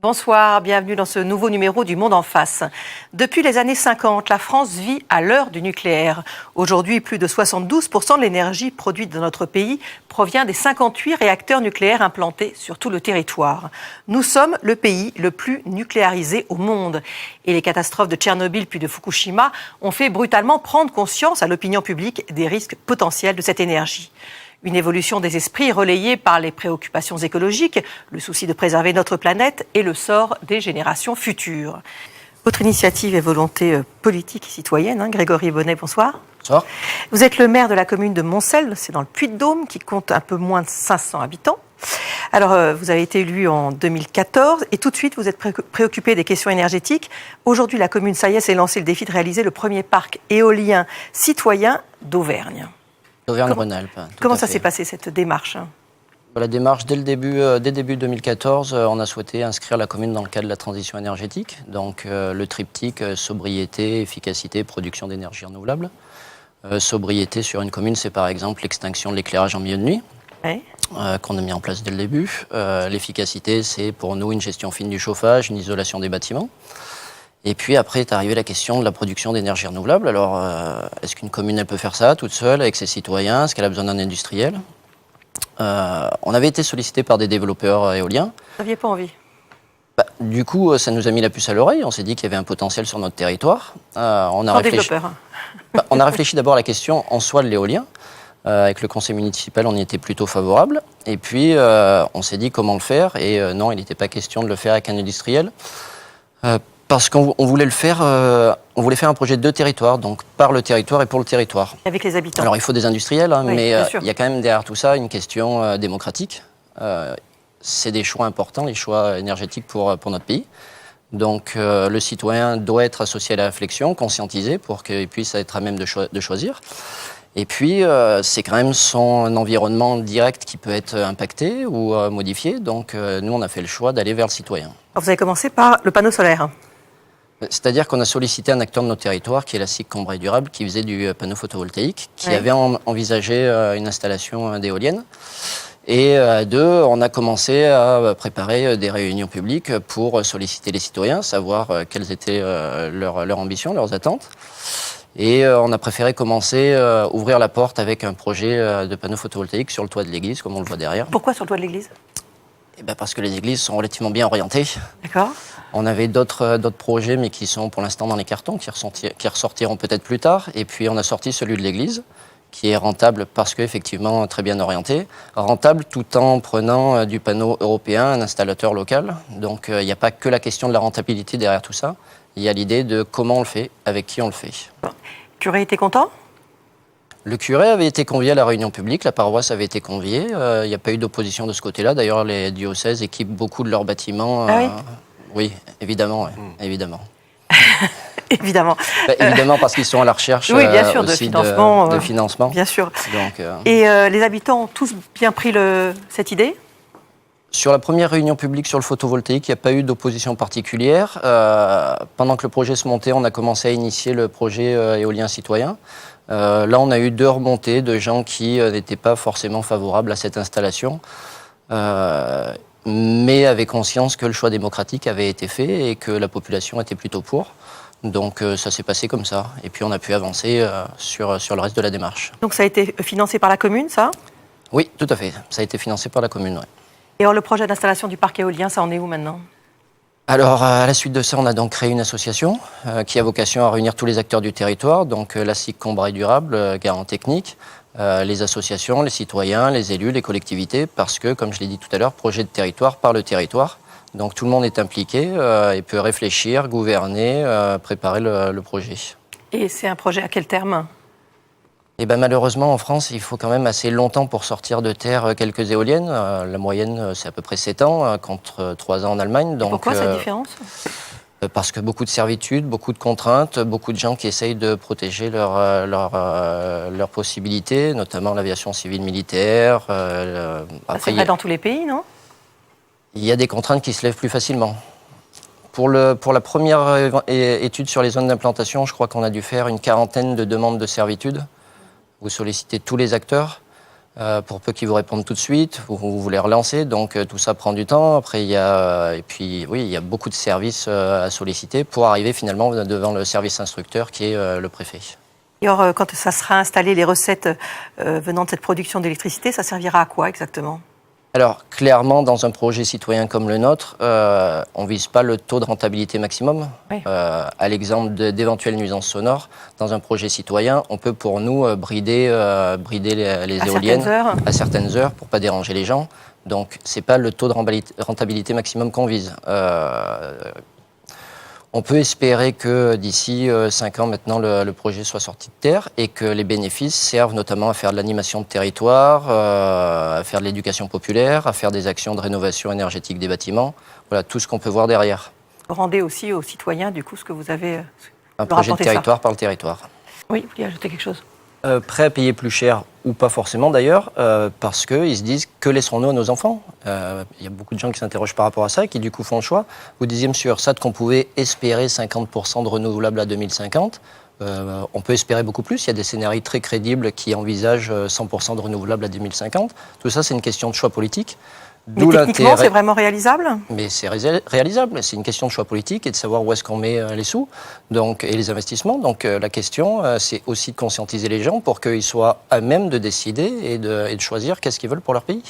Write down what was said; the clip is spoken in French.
Bonsoir, bienvenue dans ce nouveau numéro du Monde en face. Depuis les années 50, la France vit à l'heure du nucléaire. Aujourd'hui, plus de 72% de l'énergie produite dans notre pays provient des 58 réacteurs nucléaires implantés sur tout le territoire. Nous sommes le pays le plus nucléarisé au monde. Et les catastrophes de Tchernobyl puis de Fukushima ont fait brutalement prendre conscience à l'opinion publique des risques potentiels de cette énergie. Une évolution des esprits relayée par les préoccupations écologiques, le souci de préserver notre planète et le sort des générations futures. Votre initiative est volonté politique et citoyenne, Grégory Bonnet, bonsoir. Bonsoir. Vous êtes le maire de la commune de Moncel, c'est dans le Puy-de-Dôme, qui compte un peu moins de 500 habitants. Alors, vous avez été élu en 2014 et tout de suite, vous êtes préoccupé des questions énergétiques. Aujourd'hui, la commune, ça y est, s'est lancé le défi de réaliser le premier parc éolien citoyen d'Auvergne. Auvergne-Rhône-Alpes. Comment ça s'est passé, cette démarche ? La démarche, dès début 2014, on a souhaité inscrire la commune dans le cadre de la transition énergétique. Donc le triptyque sobriété, efficacité, production d'énergie renouvelable. Sobriété sur une commune, c'est par exemple l'extinction de l'éclairage en milieu de nuit, qu'on a mis en place dès le début. L'efficacité, c'est pour nous une gestion fine du chauffage, une isolation des bâtiments. Et puis après est arrivée la question de la production d'énergie renouvelable. Alors, est-ce qu'une commune elle peut faire ça toute seule avec ses citoyens? Est-ce qu'elle a besoin d'un industriel? On avait été sollicité par des développeurs éoliens. Vous n'aviez pas envie? Du coup, ça nous a mis la puce à l'oreille. On s'est dit qu'il y avait un potentiel sur notre territoire. On a réfléchi d'abord à la question en soi de l'éolien. Avec le conseil municipal, on y était plutôt favorable. Et puis, on s'est dit comment le faire. Et non, il n'était pas question de le faire avec un industriel. Parce qu'on voulait faire un projet de territoire, donc par le territoire et pour le territoire. Avec les habitants. Alors il faut des industriels, oui, mais il y a quand même derrière tout ça une question démocratique. C'est des choix importants, les choix énergétiques pour notre pays. Donc le citoyen doit être associé à la réflexion, conscientisé pour qu'il puisse être à même de choisir. Et puis c'est quand même son environnement direct qui peut être impacté ou modifié. Donc nous on a fait le choix d'aller vers le citoyen. Alors, vous avez commencé par le panneau solaire. C'est-à-dire qu'on a sollicité un acteur de notre territoire, qui est la SIC Combray Durable, qui faisait du panneau photovoltaïque, qui avait envisagé une installation d'éoliennes. Et à deux, on a commencé à préparer des réunions publiques pour solliciter les citoyens, savoir quelles étaient leurs ambitions, leurs attentes. Et on a préféré commencer à ouvrir la porte avec un projet de panneau photovoltaïque sur le toit de l'église, comme on le voit derrière. Pourquoi sur le toit de l'église ? Parce que les églises sont relativement bien orientées. D'accord. On avait d'autres projets, mais qui sont pour l'instant dans les cartons, qui ressortiront peut-être plus tard. Et puis on a sorti celui de l'église, qui est rentable parce qu'effectivement très bien orienté. Rentable tout en prenant du panneau européen, un installateur local. Donc il n'y a pas que la question de la rentabilité derrière tout ça. Il y a l'idée de comment on le fait, avec qui on le fait. Le curé était content ? Le curé avait été convié à la réunion publique, la paroisse avait été conviée. Il n'y a pas eu d'opposition de ce côté-là. D'ailleurs, les diocèses équipent beaucoup de leurs bâtiments. Ah oui ? Oui, évidemment. Ouais, évidemment. Évidemment. Évidemment, parce qu'ils sont à la recherche oui, bien sûr, aussi de financement. Bien sûr. Donc, et les habitants ont tous bien pris cette idée ? Sur la première réunion publique sur le photovoltaïque, il n'y a pas eu d'opposition particulière. Pendant que le projet se montait, on a commencé à initier le projet éolien citoyen. Là, on a eu 2 remontées de gens qui n'étaient pas forcément favorables à cette installation, mais avaient conscience que le choix démocratique avait été fait et que la population était plutôt pour. Donc ça s'est passé comme ça. Et puis on a pu avancer sur le reste de la démarche. Donc ça a été financé par la commune, ça ? Oui, tout à fait. Ça a été financé par la commune, oui. Et alors le projet d'installation du parc éolien, ça en est où maintenant ? Alors, à la suite de ça, on a donc créé une association qui a vocation à réunir tous les acteurs du territoire, donc la SIC Combray Durable, garant technique, les associations, les citoyens, les élus, les collectivités, parce que, comme je l'ai dit tout à l'heure, projet de territoire par le territoire. Donc tout le monde est impliqué et peut réfléchir, gouverner, préparer le projet. Et c'est un projet à quel terme ? Et ben malheureusement, en France, il faut quand même assez longtemps pour sortir de terre quelques éoliennes. La moyenne, c'est à peu près 7 ans, contre 3 ans en Allemagne. Donc, pourquoi cette différence ? Parce que beaucoup de servitudes, beaucoup de contraintes, beaucoup de gens qui essayent de protéger leurs possibilités, notamment l'aviation civile militaire. C'est vrai dans tous les pays, non ? Il y a des contraintes qui se lèvent plus facilement. Pour la première étude sur les zones d'implantation, je crois qu'on a dû faire une 40aine de demandes de servitude. Vous sollicitez tous les acteurs, pour peu qu'ils vous répondent tout de suite, vous les relancez, donc tout ça prend du temps. Après, il y a beaucoup de services à solliciter pour arriver finalement devant le service instructeur qui est le préfet. Et alors, quand ça sera installé, les recettes venant de cette production d'électricité, ça servira à quoi exactement ? Alors, clairement, dans un projet citoyen comme le nôtre, on ne vise pas le taux de rentabilité maximum. Oui. À l'exemple d'éventuelles nuisances sonores, dans un projet citoyen, on peut pour nous brider les éoliennes à certaines heures pour ne pas déranger les gens. Donc, ce n'est pas le taux de rentabilité maximum qu'on vise. On peut espérer que d'ici 5 ans maintenant, le projet soit sorti de terre et que les bénéfices servent notamment à faire de l'animation de territoire, à faire de l'éducation populaire, à faire des actions de rénovation énergétique des bâtiments. Voilà, tout ce qu'on peut voir derrière. Vous rendez aussi aux citoyens, du coup, ce que vous avez... Un projet de territoire par le territoire. Oui, vous vouliez ajouter quelque chose ? Prêts à payer plus cher, ou pas forcément d'ailleurs, parce qu'ils se disent que laisserons-nous à nos enfants. Il y a beaucoup de gens qui s'interrogent par rapport à ça et qui du coup font le choix. Vous disiez, monsieur Ursat, qu'on pouvait espérer 50% de renouvelables à 2050. On peut espérer beaucoup plus. Il y a des scénarios très crédibles qui envisagent 100% de renouvelables à 2050. Tout ça, c'est une question de choix politique. Mais techniquement, c'est vraiment réalisable ? Mais c'est réalisable. C'est une question de choix politique et de savoir où est-ce qu'on met les sous et les investissements. Donc la question, c'est aussi de conscientiser les gens pour qu'ils soient à même de décider et de choisir qu'est-ce qu'ils veulent pour leur pays.